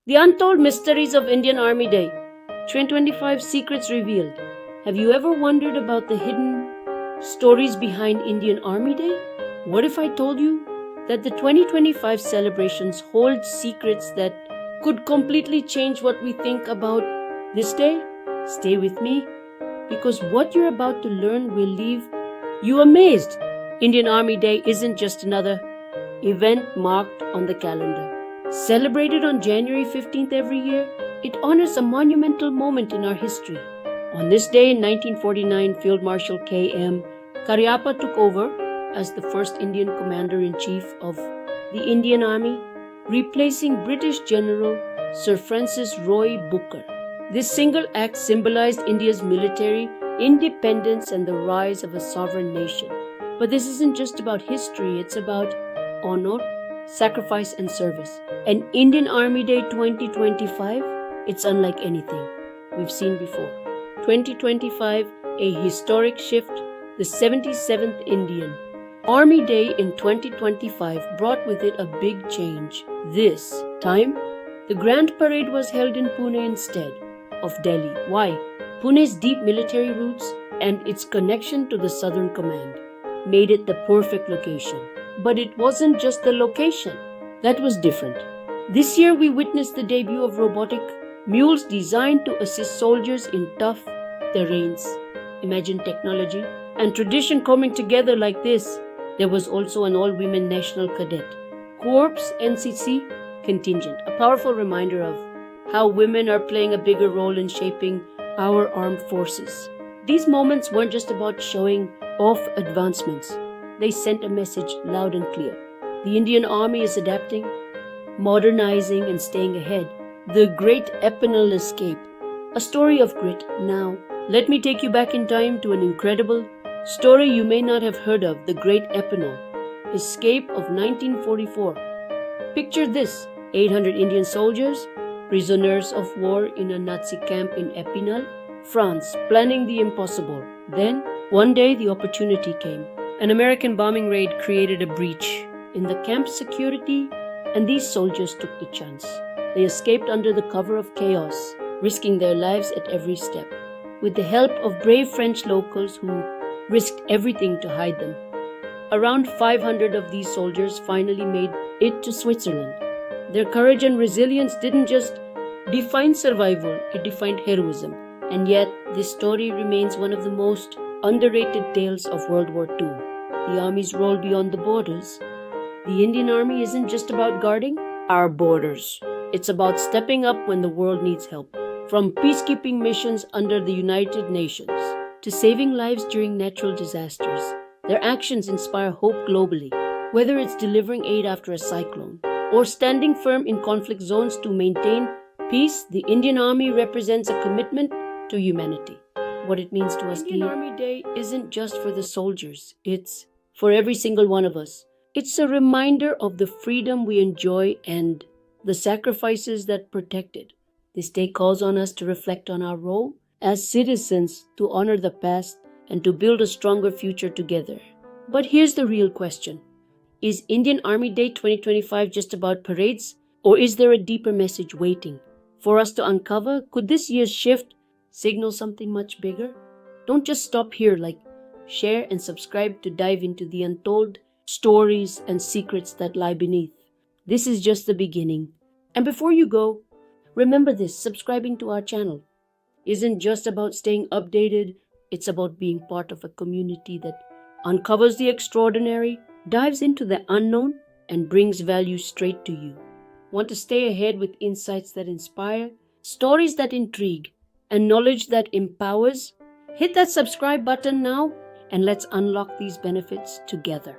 The Untold Mysteries of Indian Army Day 2025 Secrets Revealed. Have you ever wondered about the hidden stories behind Indian Army Day? What if I told you that the 2025 celebrations hold secrets that could completely change what we think about this day? Stay with me, because what you're about to learn will leave you amazed. Indian Army Day isn't just another event marked on the calendar. Celebrated on January 15th every year, it honors a monumental moment in our history. On this day in 1949, Field Marshal K.M. Cariappa took over as the first Indian Commander-in-Chief of the Indian Army, replacing British General Sir Francis Roy Booker. This single act symbolized India's military independence and the rise of a sovereign nation. But this isn't just about history, it's about honor, sacrifice, and service. And Indian Army Day 2025, it's unlike anything we've seen before. 2025, a historic shift, the 77th Indian Army Day in 2025 brought with it a big change. This time, the Grand Parade was held in Pune instead of Delhi. Why? Pune's deep military roots and its connection to the Southern Command made it the perfect location. But it wasn't just the location that was different. This year we witnessed the debut of robotic mules designed to assist soldiers in tough terrains. Imagine technology and tradition coming together like this. There was also an all-women National Cadet Corps NCC contingent, a powerful reminder of how women are playing a bigger role in shaping our armed forces. These moments weren't just about showing off advancements. They sent a message loud and clear. The Indian Army is adapting, modernizing, and staying ahead. The Great Epinal Escape, a story of grit. Now, let me take you back in time to an incredible story you may not have heard of, the Great Epinal Escape of 1944. Picture this: 800 Indian soldiers, prisoners of war in a Nazi camp in Epinal, France, planning the impossible. Then, one day, the opportunity came. An American bombing raid created a breach in the camp's security, and these soldiers took the chance. They escaped under the cover of chaos, risking their lives at every step, with the help of brave French locals who risked everything to hide them. Around 500 of these soldiers finally made it to Switzerland. Their courage and resilience didn't just define survival, it defined heroism. And yet, this story remains one of the most underrated tales of World War II. The Army's role beyond the borders. The Indian Army isn't just about guarding our borders. It's about stepping up when the world needs help. From peacekeeping missions under the United Nations to saving lives during natural disasters, their actions inspire hope globally. Whether it's delivering aid after a cyclone or standing firm in conflict zones to maintain peace, the Indian Army represents a commitment to humanity. What it means to us. Indian Army Day isn't just for the soldiers, it's for every single one of us. It's a reminder of the freedom we enjoy and the sacrifices that protect it. This day calls on us to reflect on our role as citizens, to honor the past, and to build a stronger future together. But here's the real question. Is Indian Army Day 2025 just about parades, or is there a deeper message waiting for us to uncover? Could this year's shift signal something much bigger? Don't just stop here. Share and subscribe to dive into the untold stories and secrets that lie beneath. This is just the beginning. And before you go, remember this: subscribing to our channel isn't just about staying updated, it's about being part of a community that uncovers the extraordinary, dives into the unknown, and brings value straight to you. Want to stay ahead with insights that inspire, stories that intrigue, and knowledge that empowers? Hit that subscribe button now, and let's unlock these benefits together.